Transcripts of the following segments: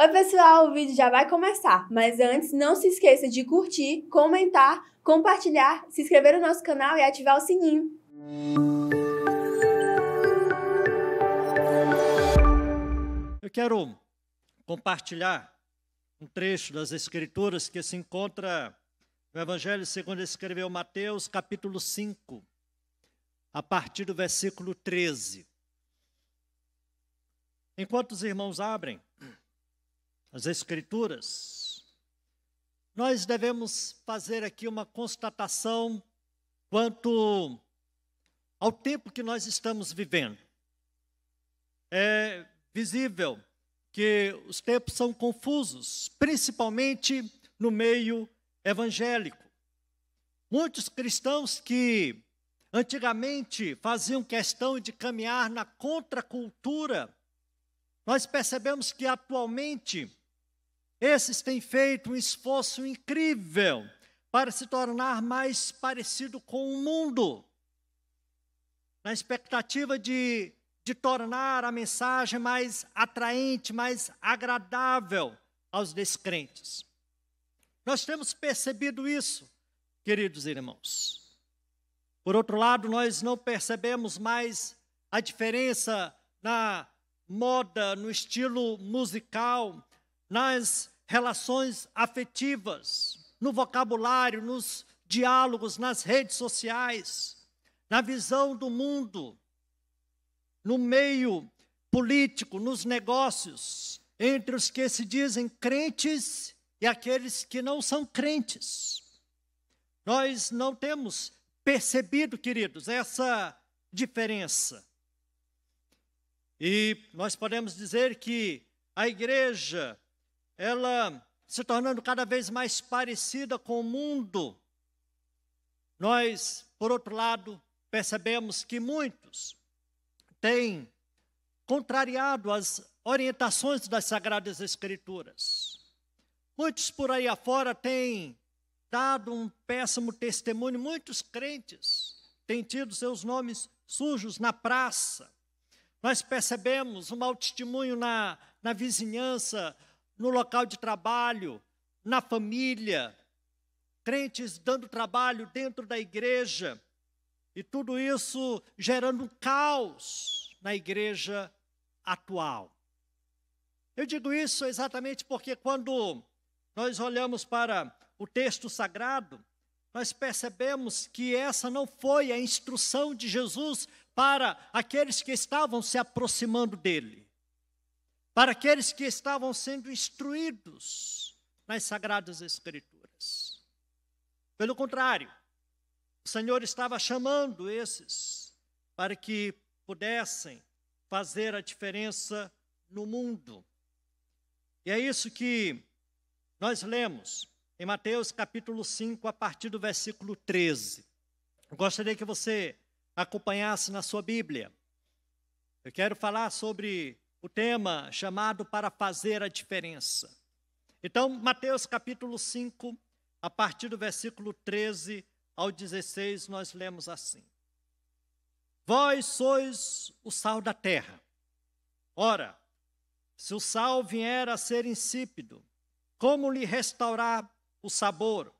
Oi pessoal, o vídeo já vai começar, mas antes não se esqueça de curtir, comentar, compartilhar, se inscrever no nosso canal e ativar o sininho. Eu quero compartilhar um trecho das Escrituras que se encontra no Evangelho segundo escreveu Mateus, capítulo 5, a partir do versículo 13. Enquanto os irmãos abrem as Escrituras, nós devemos fazer aqui uma constatação quanto ao tempo que nós estamos vivendo. É visível que os tempos são confusos, principalmente no meio evangélico. Muitos cristãos que antigamente faziam questão de caminhar na contracultura, nós percebemos que atualmente esses têm feito um esforço incrível para se tornar mais parecido com o mundo, na expectativa de tornar a mensagem mais atraente, mais agradável aos descrentes. Nós temos percebido isso, queridos irmãos. Por outro lado, nós não percebemos mais a diferença na moda, no estilo musical, nas relações afetivas, no vocabulário, nos diálogos, nas redes sociais, na visão do mundo, no meio político, nos negócios, entre os que se dizem crentes e aqueles que não são crentes. Nós não temos percebido, queridos, essa diferença. E nós podemos dizer que a igreja, ela se tornando cada vez mais parecida com o mundo. Nós, por outro lado, percebemos que muitos têm contrariado as orientações das Sagradas Escrituras. Muitos por aí afora têm dado um péssimo testemunho, muitos crentes têm tido seus nomes sujos na praça. Nós percebemos um mau testemunho na vizinhança, no local de trabalho, na família, crentes dando trabalho dentro da igreja, e tudo isso gerando um caos na igreja atual. Eu digo isso exatamente porque quando nós olhamos para o texto sagrado, nós percebemos que essa não foi a instrução de Jesus para aqueles que estavam se aproximando dele, para aqueles que estavam sendo instruídos nas Sagradas Escrituras. Pelo contrário, o Senhor estava chamando esses para que pudessem fazer a diferença no mundo. E é isso que nós lemos em Mateus capítulo 5, a partir do versículo 13. Eu gostaria que você acompanhasse na sua Bíblia. Eu quero falar sobre o tema chamado para fazer a diferença. Então, Mateus capítulo 5, a partir do versículo 13 ao 16, nós lemos assim: Vós sois o sal da terra. Ora, se o sal vier a ser insípido, como lhe restaurar o sabor?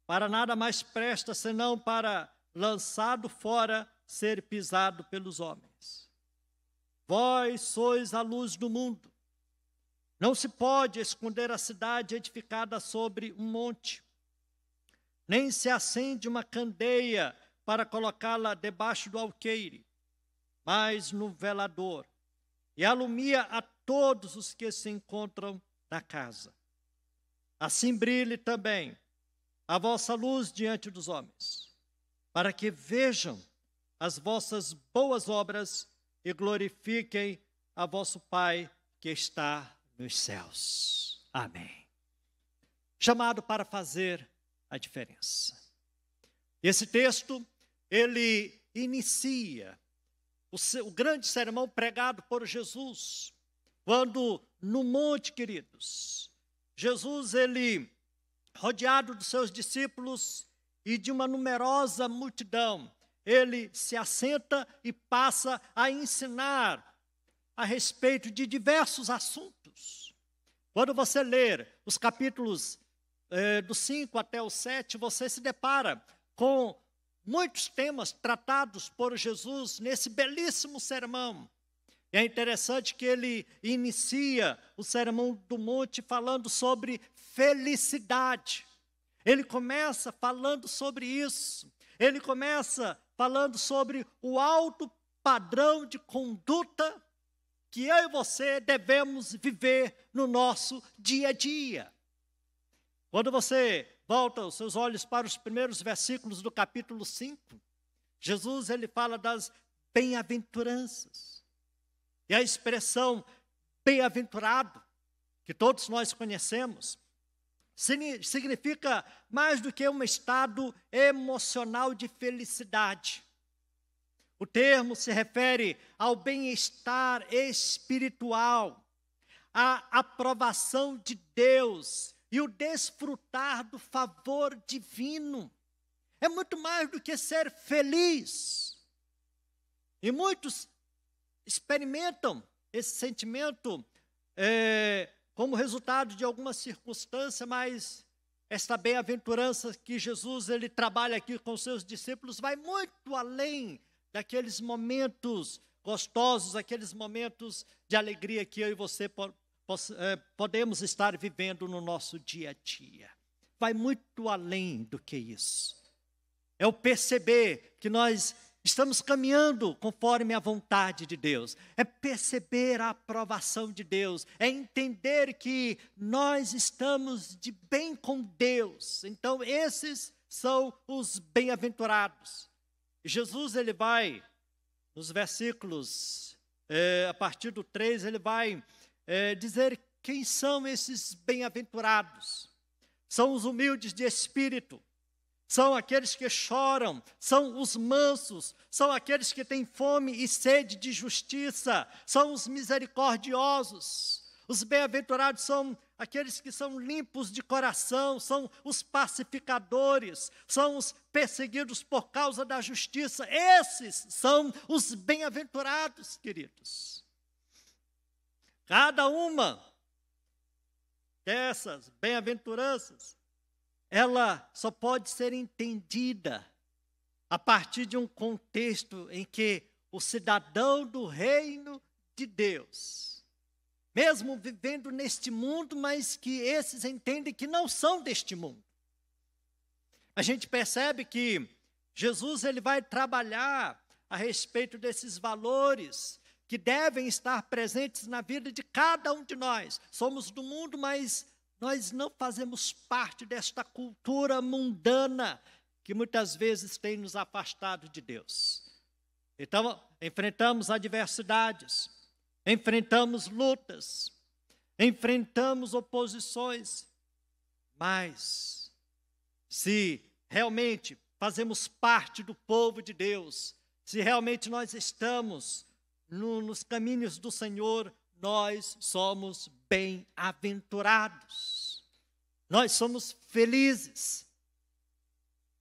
Para nada mais presta senão para, lançado fora, ser pisado pelos homens. Vós sois a luz do mundo. Não se pode esconder a cidade edificada sobre um monte, nem se acende uma candeia para colocá-la debaixo do alqueire, mas no velador, e alumia a todos os que se encontram na casa. Assim brilhe também a vossa luz diante dos homens, para que vejam as vossas boas obras e glorifiquem a vosso Pai que está nos céus. Amém. Chamado para fazer a diferença. Esse texto, ele inicia o grande sermão pregado por Jesus, quando no monte, queridos, Jesus, ele, rodeado dos seus discípulos e de uma numerosa multidão, ele se assenta e passa a ensinar a respeito de diversos assuntos. Quando você ler os capítulos do 5 até o 7, você se depara com muitos temas tratados por Jesus nesse belíssimo sermão. E é interessante que ele inicia o Sermão do Monte falando sobre felicidade. Ele começa falando sobre isso. Ele começa falando sobre o alto padrão de conduta que eu e você devemos viver no nosso dia a dia. Quando você volta os seus olhos para os primeiros versículos do capítulo 5, Jesus ele fala das bem-aventuranças. E a expressão bem-aventurado, que todos nós conhecemos, significa mais do que um estado emocional de felicidade. O termo se refere ao bem-estar espiritual, à aprovação de Deus e o desfrutar do favor divino. É muito mais do que ser feliz. E muitos experimentam esse sentimento como resultado de alguma circunstância, mas esta bem-aventurança que Jesus ele trabalha aqui com os seus discípulos vai muito além daqueles momentos gostosos, aqueles momentos de alegria que eu e você podemos estar vivendo no nosso dia a dia. Vai muito além do que isso. É o perceber que nós estamos caminhando conforme a vontade de Deus. É perceber a aprovação de Deus. É entender que nós estamos de bem com Deus. Então, esses são os bem-aventurados. Jesus, ele vai, nos versículos, a partir do 3, ele vai dizer quem são esses bem-aventurados. São os humildes de espírito. São aqueles que choram, são os mansos, são aqueles que têm fome e sede de justiça, são os misericordiosos. Os bem-aventurados são aqueles que são limpos de coração, são os pacificadores, são os perseguidos por causa da justiça. Esses são os bem-aventurados, queridos. Cada uma dessas bem-aventuranças, ela só pode ser entendida a partir de um contexto em que o cidadão do reino de Deus, mesmo vivendo neste mundo, mas que esses entendem que não são deste mundo. A gente percebe que Jesus ele vai trabalhar a respeito desses valores que devem estar presentes na vida de cada um de nós. Somos do mundo, mas nós não fazemos parte desta cultura mundana que muitas vezes tem nos afastado de Deus. Então, enfrentamos adversidades, enfrentamos lutas, enfrentamos oposições, mas se realmente fazemos parte do povo de Deus, se realmente nós estamos nos caminhos do Senhor, nós somos bem-aventurados. Nós somos felizes.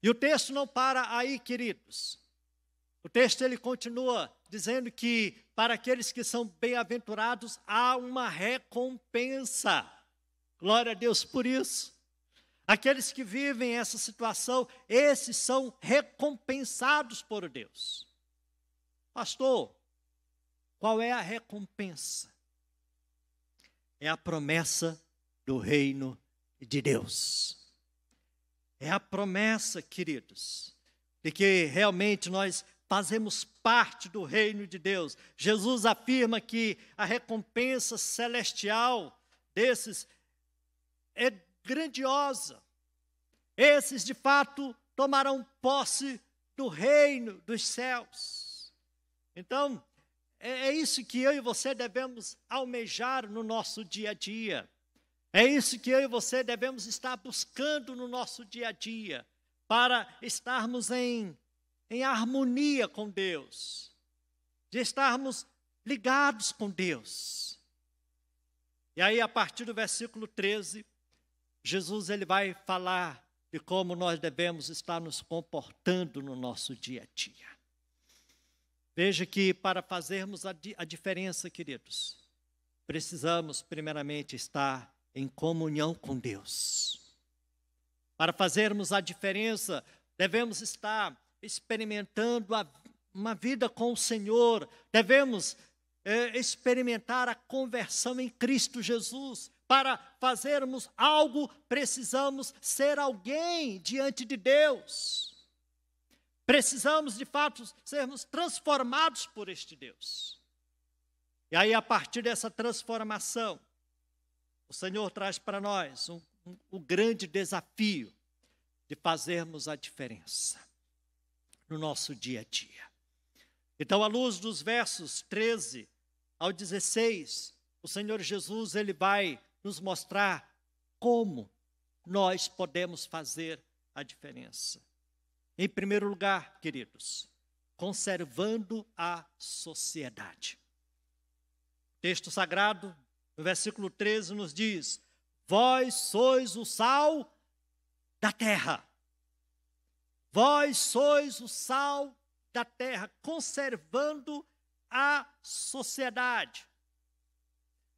E o texto não para aí, queridos. O texto ele continua dizendo que para aqueles que são bem-aventurados há uma recompensa. Glória a Deus por isso. Aqueles que vivem essa situação, esses são recompensados por Deus. Pastor, qual é a recompensa? É a promessa do reino de Deus. É a promessa, queridos, de que realmente nós fazemos parte do reino de Deus. Jesus afirma que a recompensa celestial desses é grandiosa. Esses, de fato, tomarão posse do reino dos céus. Então, é isso que eu e você devemos almejar no nosso dia a dia. É isso que eu e você devemos estar buscando no nosso dia a dia, para estarmos em harmonia com Deus, de estarmos ligados com Deus. E aí, a partir do versículo 13, Jesus ele vai falar de como nós devemos estar nos comportando no nosso dia a dia. Veja que para fazermos a diferença, queridos, precisamos primeiramente estar em comunhão com Deus. Para fazermos a diferença, devemos estar experimentando uma vida com o Senhor, devemos experimentar a conversão em Cristo Jesus. Para fazermos algo, precisamos ser alguém diante de Deus. Precisamos, de fato, sermos transformados por este Deus. E aí, a partir dessa transformação, o Senhor traz para nós o grande desafio de fazermos a diferença no nosso dia a dia. Então, à luz dos versos 13 ao 16, o Senhor Jesus, ele vai nos mostrar como nós podemos fazer a diferença. Em primeiro lugar, queridos, conservando a sociedade. O texto sagrado, no versículo 13, nos diz: vós sois o sal da terra. Vós sois o sal da terra, conservando a sociedade.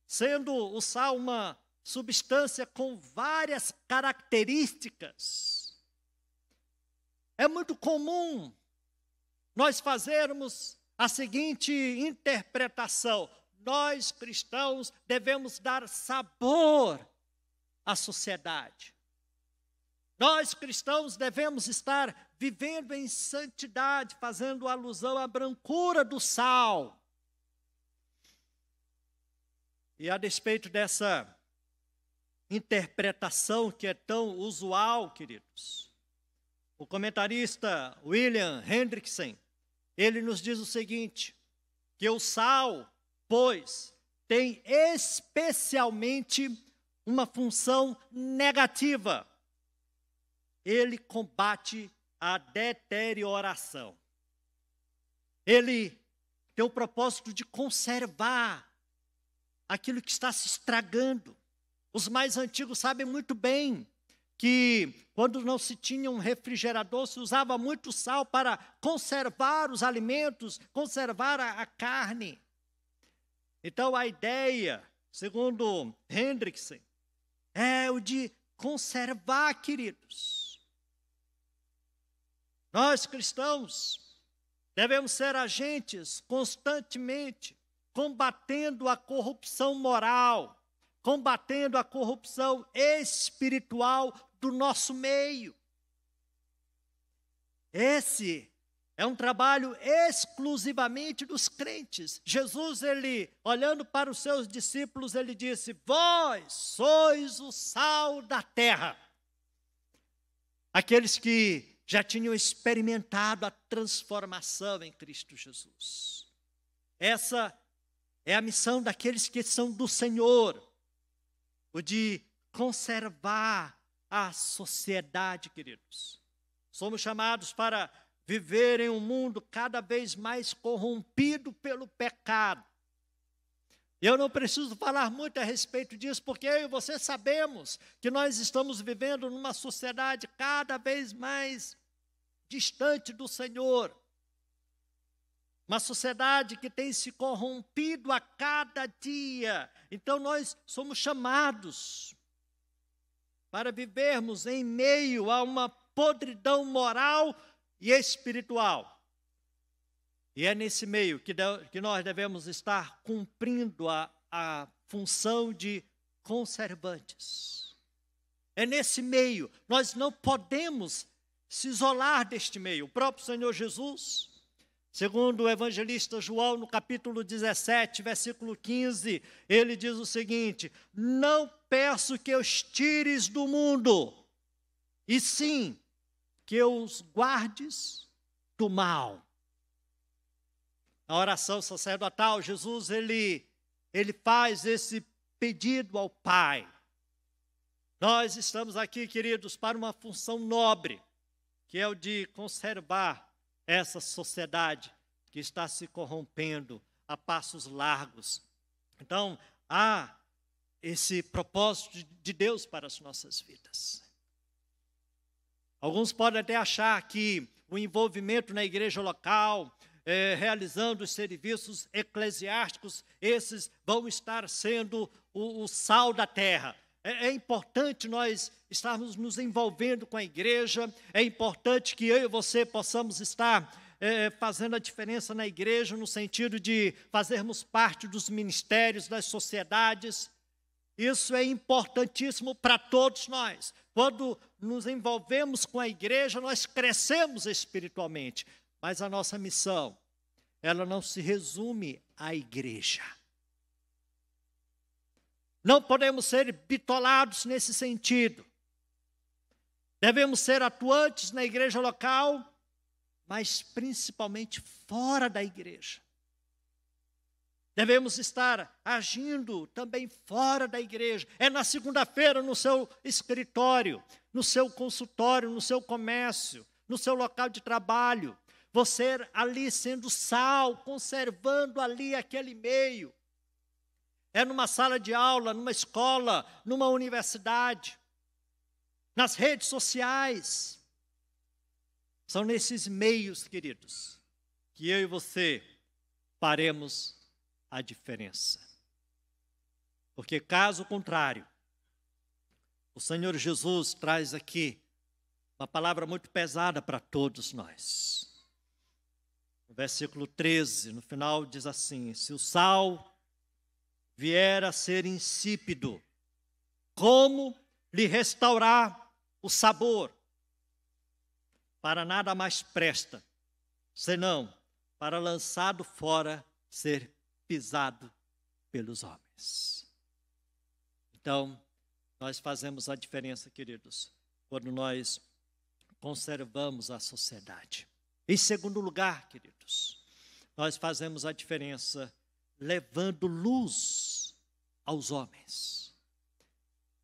Sendo o sal uma substância com várias características. É muito comum nós fazermos a seguinte interpretação: nós cristãos devemos dar sabor à sociedade. Nós cristãos devemos estar vivendo em santidade, fazendo alusão à brancura do sal. E a despeito dessa interpretação que é tão usual, queridos, o comentarista William Hendrickson, ele nos diz o seguinte, que o sal, pois, tem especialmente uma função negativa. Ele combate a deterioração. Ele tem o propósito de conservar aquilo que está se estragando. Os mais antigos sabem muito bem que quando não se tinha um refrigerador, se usava muito sal para conservar os alimentos, conservar a carne. Então a ideia, segundo Hendrickson, é o de conservar, queridos. Nós cristãos devemos ser agentes constantemente combatendo a corrupção moral, combatendo a corrupção espiritual do nosso meio. Esse é um trabalho exclusivamente dos crentes. Jesus, ele, olhando para os seus discípulos, ele disse: vós sois o sal da terra. Aqueles que já tinham experimentado a transformação em Cristo Jesus. Essa é a missão daqueles que são do Senhor, o de conservar a sociedade, queridos. Somos chamados para viver em um mundo cada vez mais corrompido pelo pecado. Eu não preciso falar muito a respeito disso, porque eu e você sabemos que nós estamos vivendo numa sociedade cada vez mais distante do Senhor. Uma sociedade que tem se corrompido a cada dia. Então nós somos chamados para vivermos em meio a uma podridão moral e espiritual. E é nesse meio que nós devemos estar cumprindo a função de conservantes. É nesse meio, nós não podemos se isolar deste meio. O próprio Senhor Jesus, segundo o evangelista João, no capítulo 17, versículo 15, ele diz o seguinte: não peço que os tires do mundo, e sim que os guardes do mal. Na oração sacerdotal, Jesus, ele faz esse pedido ao Pai. Nós estamos aqui, queridos, para uma função nobre, que é o de conservar essa sociedade que está se corrompendo a passos largos. Então, há esse propósito de Deus para as nossas vidas. Alguns podem até achar que o envolvimento na igreja local, realizando os serviços eclesiásticos, esses vão estar sendo o sal da terra. é importante nós estarmos nos envolvendo com a igreja, é importante que eu e você possamos estar fazendo a diferença na igreja, no sentido de fazermos parte dos ministérios, das sociedades. Isso é importantíssimo para todos nós. Quando nos envolvemos com a igreja, nós crescemos espiritualmente. Mas a nossa missão, ela não se resume à igreja. Não podemos ser bitolados nesse sentido. Devemos ser atuantes na igreja local, mas principalmente fora da igreja. Devemos estar agindo também fora da igreja. É na segunda-feira no seu escritório, no seu consultório, no seu comércio, no seu local de trabalho. Você ali sendo sal, conservando ali aquele meio. É numa sala de aula, numa escola, numa universidade, nas redes sociais. São nesses meios, queridos, que eu e você faremos a diferença. Porque, caso contrário, o Senhor Jesus traz aqui uma palavra muito pesada para todos nós. No versículo 13, no final, diz assim: se o sal vier a ser insípido, como lhe restaurar o sabor? Para nada mais presta, senão para lançado fora ser pisado pelos homens. Então, nós fazemos a diferença, queridos, quando nós conservamos a sociedade. Em segundo lugar, queridos, nós fazemos a diferença levando luz aos homens.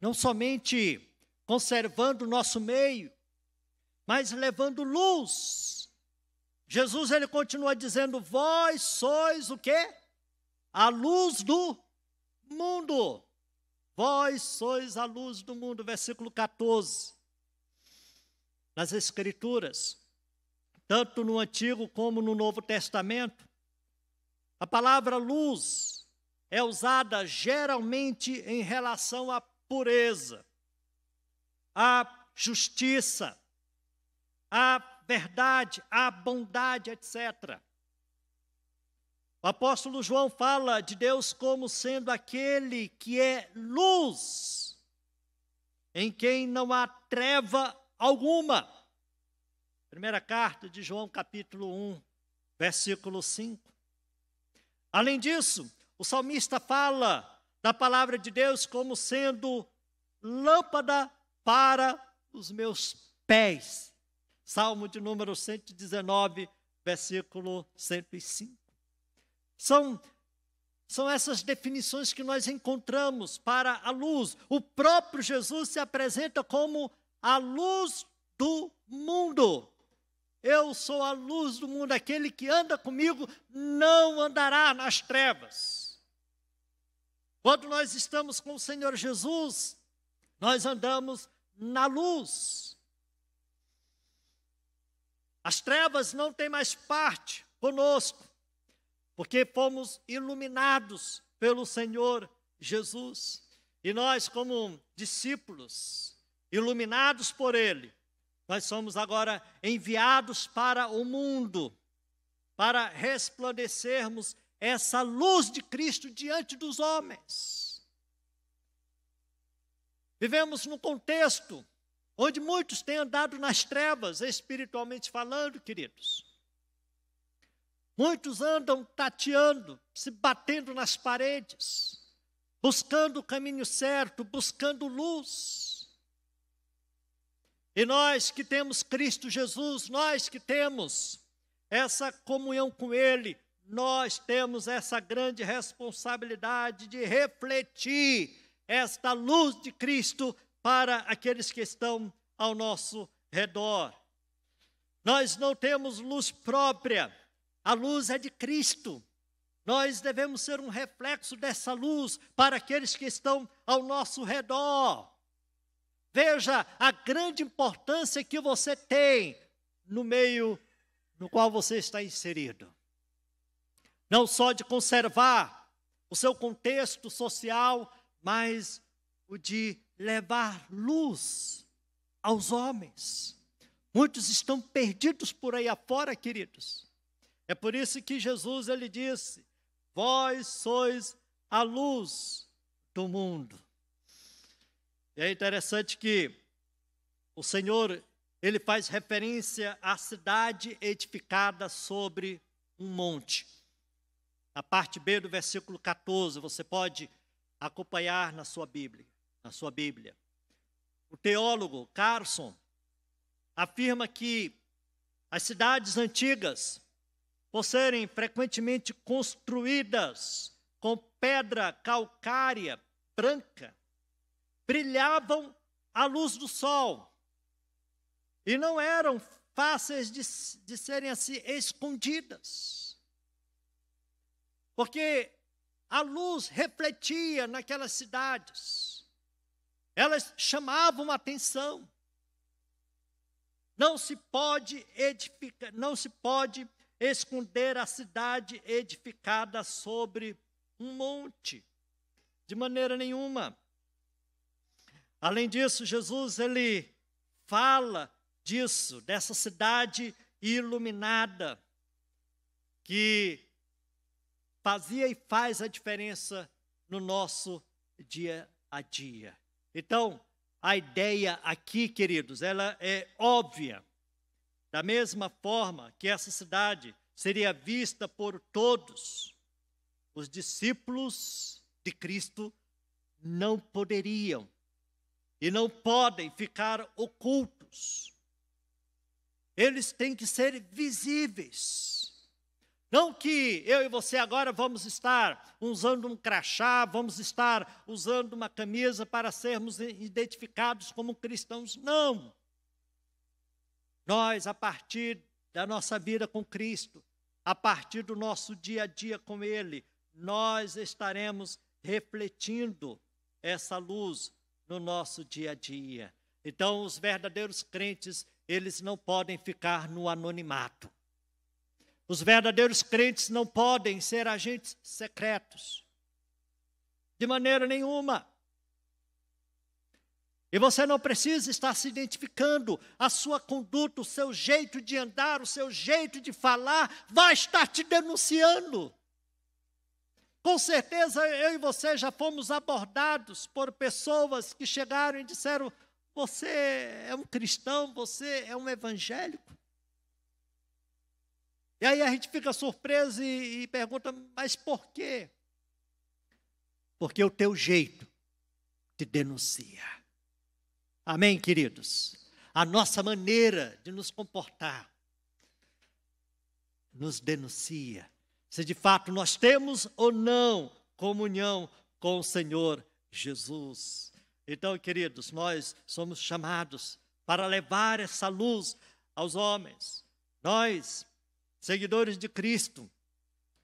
Não somente conservando o nosso meio, mas levando luz. Jesus, ele continua dizendo: vós sois o quê? A luz do mundo. Vós sois a luz do mundo. Versículo 14. Nas Escrituras, tanto no Antigo como no Novo Testamento, a palavra luz é usada geralmente em relação à pureza, à justiça, à verdade, à bondade, etc. O apóstolo João fala de Deus como sendo aquele que é luz, em quem não há treva alguma. Primeira carta de João, capítulo 1, versículo 5. Além disso, o salmista fala da palavra de Deus como sendo lâmpada para os meus pés. Salmo de número 119, versículo 105. São essas definições que nós encontramos para a luz. O próprio Jesus se apresenta como a luz do mundo. Eu sou a luz do mundo, aquele que anda comigo não andará nas trevas. Quando nós estamos com o Senhor Jesus, nós andamos na luz. As trevas não têm mais parte conosco, porque fomos iluminados pelo Senhor Jesus. E nós, como discípulos, iluminados por Ele, nós somos agora enviados para o mundo, para resplandecermos essa luz de Cristo diante dos homens. Vivemos num contexto onde muitos têm andado nas trevas, espiritualmente falando, queridos. Muitos andam tateando, se batendo nas paredes, buscando o caminho certo, buscando luz. E nós que temos Cristo Jesus, nós que temos essa comunhão com Ele, nós temos essa grande responsabilidade de refletir esta luz de Cristo para aqueles que estão ao nosso redor. Nós não temos luz própria, a luz é de Cristo. Nós devemos ser um reflexo dessa luz para aqueles que estão ao nosso redor. Veja a grande importância que você tem no meio no qual você está inserido. Não só de conservar o seu contexto social, mas o o de levar luz aos homens. Muitos estão perdidos por aí afora, queridos. É por isso que Jesus, ele disse: vós sois a luz do mundo. E é interessante que o Senhor, ele faz referência à cidade edificada sobre um monte. A parte B do versículo 14, você pode acompanhar na sua Bíblia. O teólogo Carson afirma que as cidades antigas, por serem frequentemente construídas com pedra calcária branca, brilhavam à luz do sol e não eram fáceis de serem assim escondidas, porque a luz refletia naquelas cidades, elas chamavam a atenção. Não se pode esconder a cidade edificada sobre um monte, de maneira nenhuma. Além disso, Jesus, ele fala disso, dessa cidade iluminada, que fazia e faz a diferença no nosso dia a dia. Então, a ideia aqui, queridos, ela é óbvia. Da mesma forma que essa cidade seria vista por todos, os discípulos de Cristo não poderiam e não podem ficar ocultos. Eles têm que ser visíveis. Não que eu e você agora vamos estar usando um crachá, vamos estar usando uma camisa para sermos identificados como cristãos. Não. Nós, a partir da nossa vida com Cristo, a partir do nosso dia a dia com Ele, nós estaremos refletindo essa luz no nosso dia a dia. Então, os verdadeiros crentes, eles não podem ficar no anonimato. Os verdadeiros crentes não podem ser agentes secretos, de maneira nenhuma. E você não precisa estar se identificando. A sua conduta, o seu jeito de andar, o seu jeito de falar, vai estar te denunciando. Com certeza eu e você já fomos abordados por pessoas que chegaram e disseram: você é um cristão, você é um evangélico. E aí a gente fica surpreso e pergunta: mas por quê? Porque o teu jeito te denuncia. Amém, queridos? A nossa maneira de nos comportar nos denuncia se de fato nós temos ou não comunhão com o Senhor Jesus. Então, queridos, nós somos chamados para levar essa luz aos homens. Nós, seguidores de Cristo,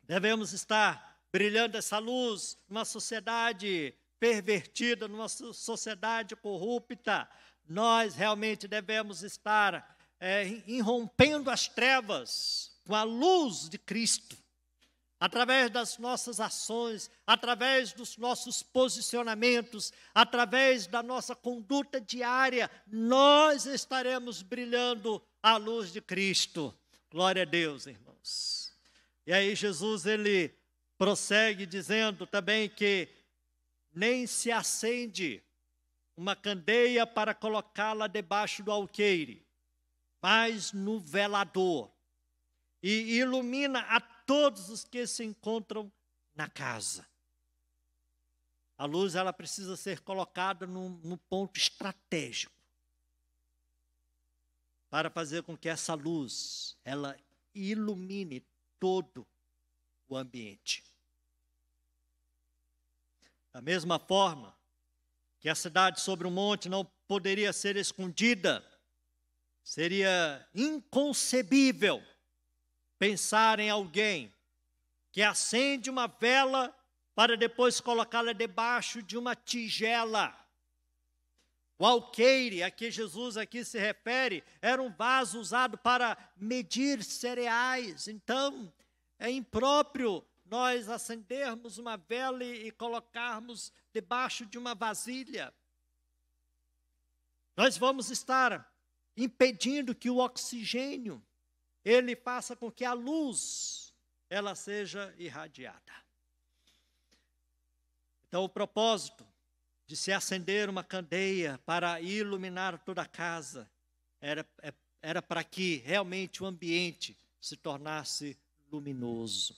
devemos estar brilhando essa luz numa sociedade pervertida, numa sociedade corrupta. Nós realmente devemos estar irrompendo as trevas com a luz de Cristo, através das nossas ações, através dos nossos posicionamentos, através da nossa conduta diária, nós estaremos brilhando a luz de Cristo. Glória a Deus, irmãos. E aí Jesus, ele prossegue dizendo também que nem se acende uma candeia para colocá-la debaixo do alqueire, mas no velador, e ilumina a todos os que se encontram na casa. A luz, ela precisa ser colocada num ponto estratégico, para fazer com que essa luz, ela ilumine todo o ambiente. Da mesma forma que a cidade sobre o monte não poderia ser escondida, seria inconcebível pensar em alguém que acende uma vela para depois colocá-la debaixo de uma tigela. O alqueire a que Jesus aqui se refere era um vaso usado para medir cereais. Então, é impróprio nós acendermos uma vela e colocarmos debaixo de uma vasilha. Nós vamos estar impedindo que o oxigênio ele faça com que a luz ela seja irradiada. Então, o propósito de se acender uma candeia para iluminar toda a casa era para que realmente o ambiente se tornasse luminoso.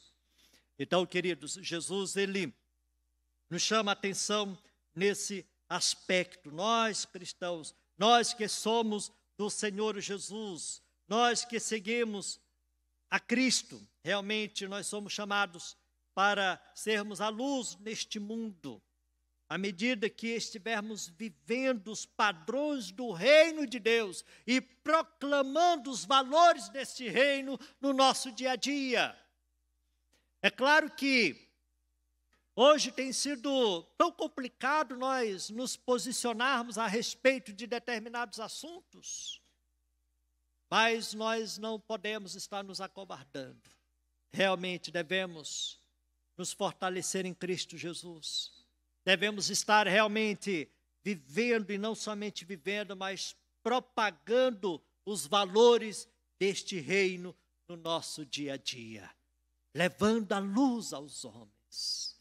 Então, queridos, Jesus, ele nos chama a atenção nesse aspecto. Nós, cristãos, nós que somos do Senhor Jesus, nós que seguimos a Cristo, realmente nós somos chamados para sermos a luz neste mundo. À medida que estivermos vivendo os padrões do reino de Deus e proclamando os valores deste reino no nosso dia a dia. É claro que hoje tem sido tão complicado nós nos posicionarmos a respeito de determinados assuntos, mas nós não podemos estar nos acovardando. Realmente devemos nos fortalecer em Cristo Jesus. Devemos estar realmente vivendo, e não somente vivendo, mas propagando os valores deste reino no nosso dia a dia, levando a luz aos homens.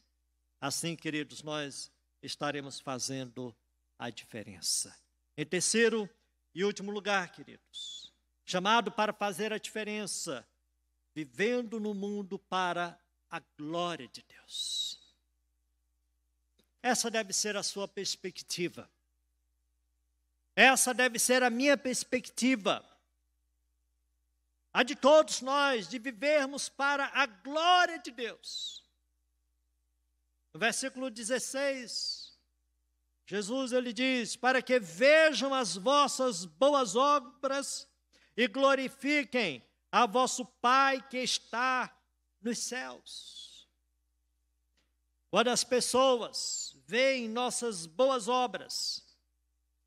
Assim, queridos, nós estaremos fazendo a diferença. Em terceiro e último lugar, queridos, chamado para fazer a diferença, vivendo no mundo para a glória de Deus. Essa deve ser a sua perspectiva. Essa deve ser a minha perspectiva. A de todos nós, de vivermos para a glória de Deus. No versículo 16, Jesus ele diz, para que vejam as vossas boas obras e glorifiquem a vosso Pai que está nos céus. Quando as pessoas veem nossas boas obras,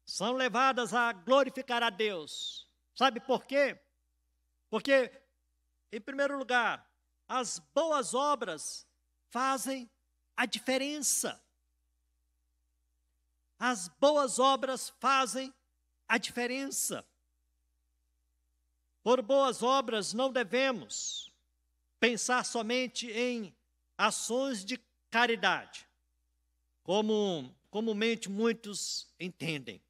são levadas a glorificar a Deus. Sabe por quê? Porque, em primeiro lugar, as boas obras fazem a diferença. As boas obras fazem a diferença. Por boas obras não devemos pensar somente em ações de caridade, como comumente muitos entendem.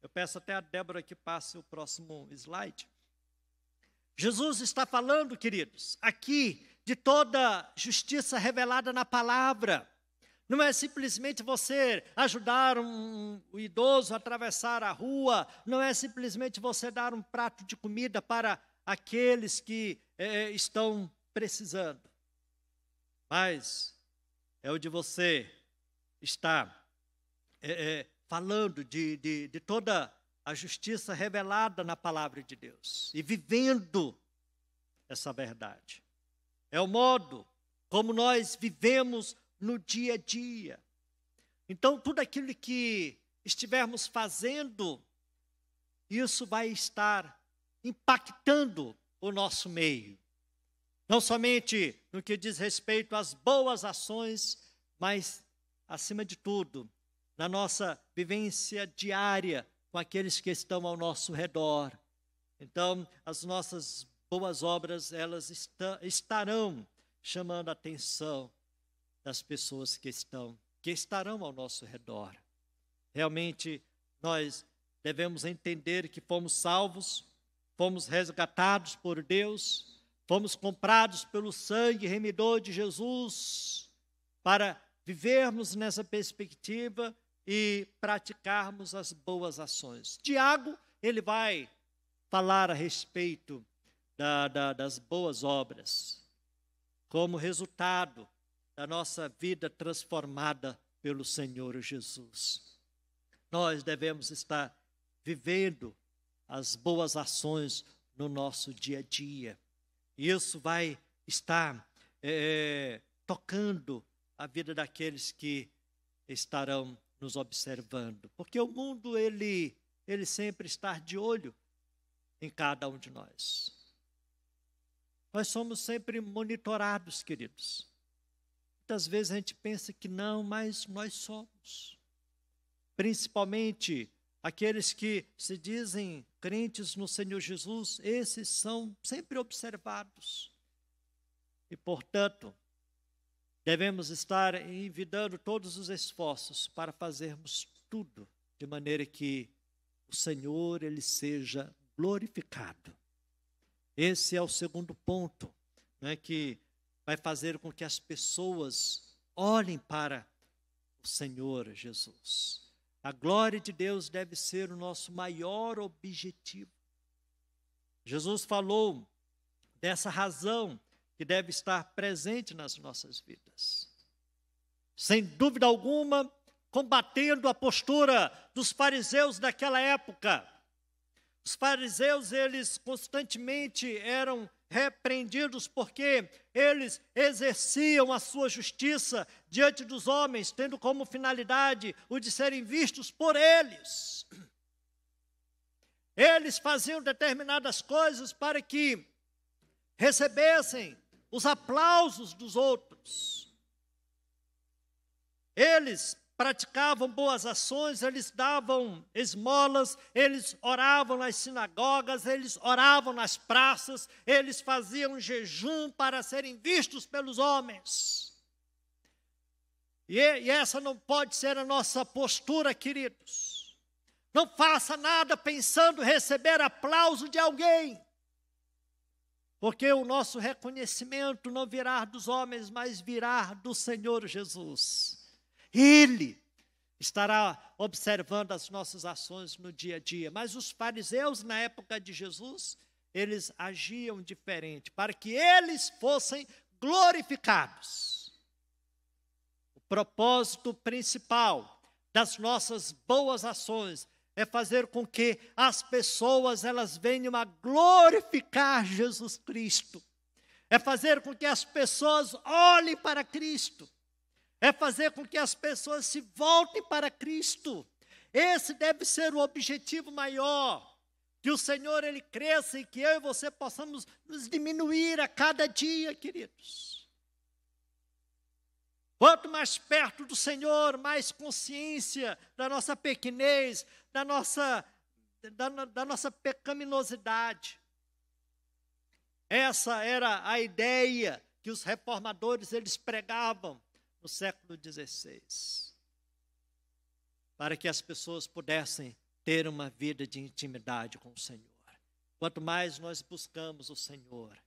Eu peço até a Débora que passe o próximo slide. Jesus está falando, queridos, aqui de toda justiça revelada na palavra. Não é simplesmente você ajudar um idoso a atravessar a rua, não é simplesmente você dar um prato de comida para aqueles que estão precisando. Mas é o de você estar falando de toda a justiça revelada na palavra de Deus e vivendo essa verdade. É o modo como nós vivemos no dia a dia. Então, tudo aquilo que estivermos fazendo, isso vai estar impactando o nosso meio. Não somente no que diz respeito às boas ações, mas, acima de tudo, na nossa vivência diária com aqueles que estão ao nosso redor. Então, as nossas boas obras, elas estarão chamando a atenção das pessoas que estarão ao nosso redor. Realmente, nós devemos entender que fomos salvos, fomos resgatados por Deus, fomos comprados pelo sangue remidor de Jesus, para vivermos nessa perspectiva e praticarmos as boas ações. Tiago, ele vai falar a respeito das boas obras, como resultado da nossa vida transformada pelo Senhor Jesus. Nós devemos estar vivendo as boas ações no nosso dia a dia. Isso vai estar tocando a vida daqueles que estarão nos observando. Porque o mundo, ele sempre está de olho em cada um de nós. Nós somos sempre monitorados, queridos. Muitas vezes a gente pensa que não, mas nós somos. Principalmente aqueles que se dizem crentes no Senhor Jesus, esses são sempre observados. E, portanto, devemos estar envidando todos os esforços para fazermos tudo de maneira que o Senhor, Ele seja glorificado. Esse é o segundo ponto, né, que vai fazer com que as pessoas olhem para o Senhor Jesus. A glória de Deus deve ser o nosso maior objetivo. Jesus falou dessa razão que deve estar presente nas nossas vidas. Sem dúvida alguma, combatendo a postura dos fariseus daquela época. Os fariseus, eles constantemente eram repreendidos porque eles exerciam a sua justiça diante dos homens, tendo como finalidade o de serem vistos por eles. Eles faziam determinadas coisas para que recebessem os aplausos dos outros. Eles praticavam boas ações, eles davam esmolas, eles oravam nas sinagogas, eles oravam nas praças, eles faziam jejum para serem vistos pelos homens. E essa não pode ser a nossa postura, queridos. Não faça nada pensando receber aplauso de alguém, porque o nosso reconhecimento não virá dos homens, mas virá do Senhor Jesus. Ele estará observando as nossas ações no dia a dia. Mas os fariseus, na época de Jesus, eles agiam diferente, para que eles fossem glorificados. O propósito principal das nossas boas ações é fazer com que as pessoas elas venham a glorificar Jesus Cristo. É fazer com que as pessoas olhem para Cristo. É fazer com que as pessoas se voltem para Cristo. Esse deve ser o objetivo maior. Que o Senhor, Ele cresça e que eu e você possamos nos diminuir a cada dia, queridos. Quanto mais perto do Senhor, mais consciência da nossa pequenez, da nossa pecaminosidade. Essa era a ideia que os reformadores eles pregavam no século XVI, para que as pessoas pudessem ter uma vida de intimidade com o Senhor. Quanto mais nós buscamos o Senhor,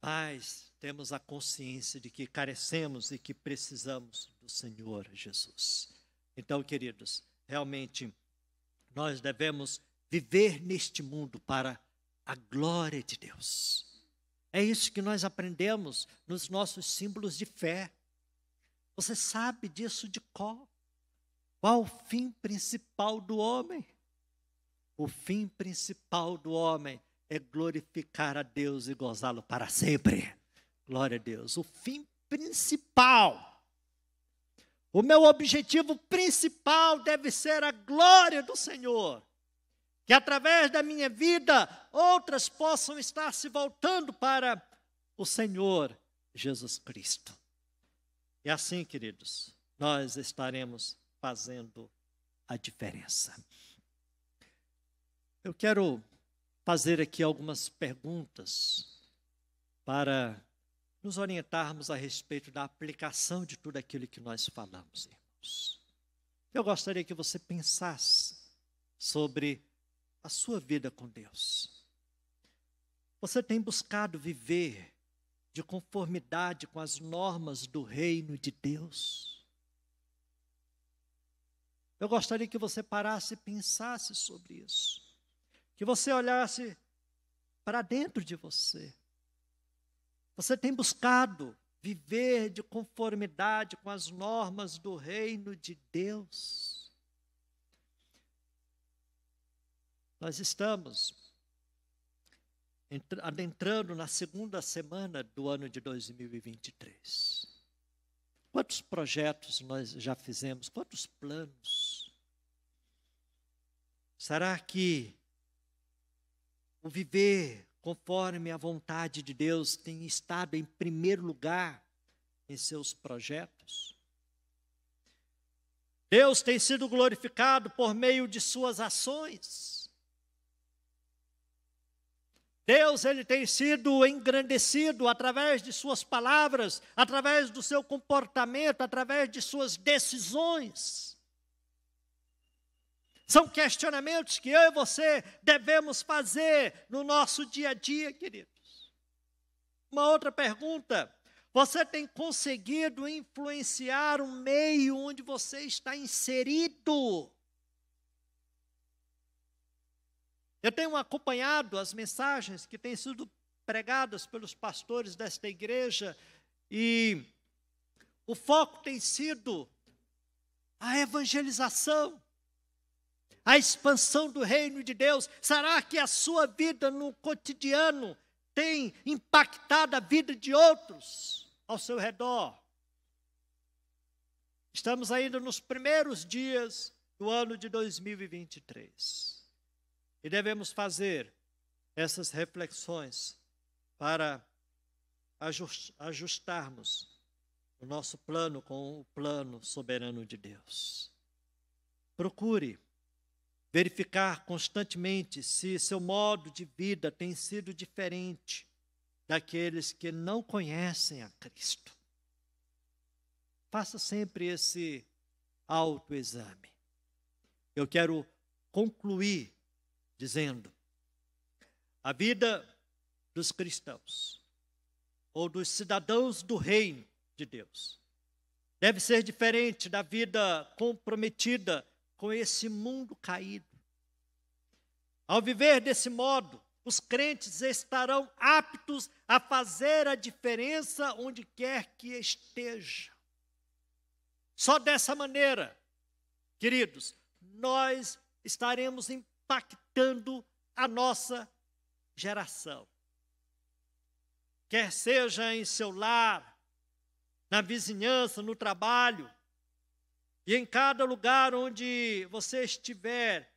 mais temos a consciência de que carecemos e que precisamos do Senhor Jesus. Então, queridos, realmente nós devemos viver neste mundo para a glória de Deus. É isso que nós aprendemos nos nossos símbolos de fé. Você sabe disso de cor. Qual o fim principal do homem? O fim principal do homem é glorificar a Deus e gozá-lo para sempre. Glória a Deus. O fim principal. O meu objetivo principal deve ser a glória do Senhor. Que através da minha vida, outras possam estar se voltando para o Senhor Jesus Cristo. E assim, queridos, nós estaremos fazendo a diferença. Eu quero fazer aqui algumas perguntas para nos orientarmos a respeito da aplicação de tudo aquilo que nós falamos, irmãos. Eu gostaria que você pensasse sobre a sua vida com Deus. Você tem buscado viver de conformidade com as normas do reino de Deus? Eu gostaria que você parasse e pensasse sobre isso. Que você olhasse para dentro de você. Você tem buscado viver de conformidade com as normas do reino de Deus? Nós estamos adentrando na segunda semana do ano de 2023. Quantos projetos nós já fizemos? Quantos planos? Será que o viver conforme a vontade de Deus tem estado em primeiro lugar em seus projetos? Deus tem sido glorificado por meio de suas ações. Deus, ele tem sido engrandecido através de suas palavras, através do seu comportamento, através de suas decisões. São questionamentos que eu e você devemos fazer no nosso dia a dia, queridos. Uma outra pergunta: você tem conseguido influenciar o meio onde você está inserido? Eu tenho acompanhado as mensagens que têm sido pregadas pelos pastores desta igreja e o foco tem sido a evangelização, a expansão do reino de Deus. Será que a sua vida no cotidiano tem impactado a vida de outros ao seu redor? Estamos ainda nos primeiros dias do ano de 2023. E devemos fazer essas reflexões para ajustarmos o nosso plano com o plano soberano de Deus. Procure verificar constantemente se seu modo de vida tem sido diferente daqueles que não conhecem a Cristo. Faça sempre esse autoexame. Eu quero concluir dizendo: a vida dos cristãos, ou dos cidadãos do reino de Deus, deve ser diferente da vida comprometida com esse mundo caído. Ao viver desse modo, os crentes estarão aptos a fazer a diferença onde quer que estejam. Só dessa maneira, queridos, nós estaremos impactando a nossa geração. Quer seja em seu lar, na vizinhança, no trabalho, e em cada lugar onde você estiver,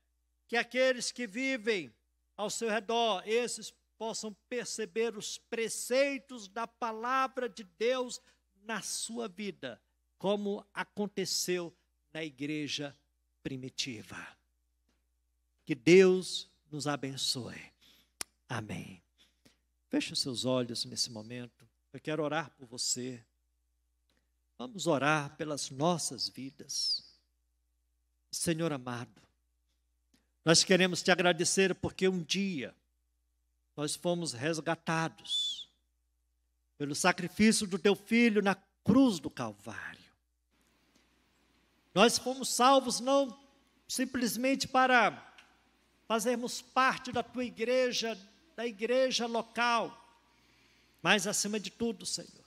que aqueles que vivem ao seu redor, esses possam perceber os preceitos da palavra de Deus na sua vida, como aconteceu na igreja primitiva. Que Deus nos abençoe. Amém. Feche os seus olhos nesse momento. Eu quero orar por você. Vamos orar pelas nossas vidas. Senhor amado, nós queremos te agradecer porque um dia nós fomos resgatados pelo sacrifício do teu Filho na cruz do Calvário. Nós fomos salvos não simplesmente para fazermos parte da tua igreja, da igreja local, mas acima de tudo, Senhor,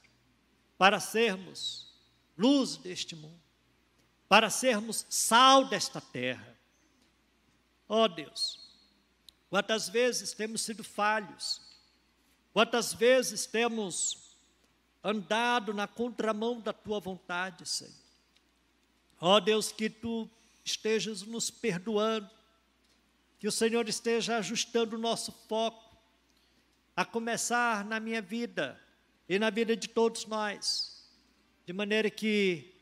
para sermos luz deste mundo, para sermos sal desta terra. Ó Deus, quantas vezes temos sido falhos, quantas vezes temos andado na contramão da tua vontade, Senhor. Ó Deus, que tu estejas nos perdoando, que o Senhor esteja ajustando o nosso foco, a começar na minha vida e na vida de todos nós, de maneira que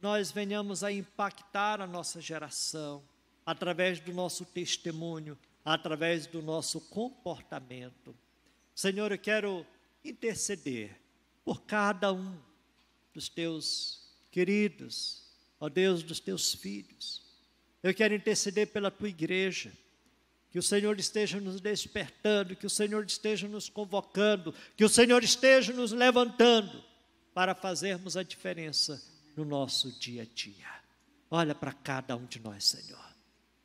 nós venhamos a impactar a nossa geração, através do nosso testemunho, através do nosso comportamento. Senhor, eu quero interceder por cada um dos teus queridos, ó Deus, dos teus filhos. Eu quero interceder pela tua igreja, que o Senhor esteja nos despertando, que o Senhor esteja nos convocando, que o Senhor esteja nos levantando para fazermos a diferença no nosso dia a dia. Olha para cada um de nós, Senhor.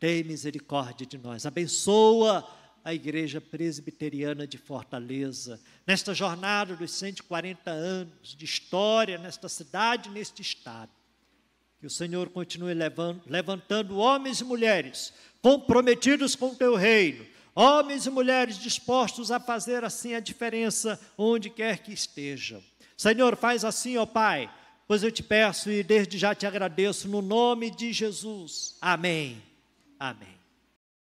Tem misericórdia de nós. Abençoa a Igreja Presbiteriana de Fortaleza, nesta jornada dos 140 anos de história nesta cidade, neste estado. Que o Senhor continue levantando homens e mulheres comprometidos com o teu reino, homens e mulheres dispostos a fazer assim a diferença onde quer que estejam. Senhor, faz assim, ó Pai, pois eu te peço e desde já te agradeço no nome de Jesus. Amém. Amém.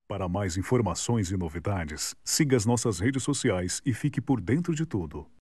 Para mais informações e novidades, siga as nossas redes sociais e fique por dentro de tudo.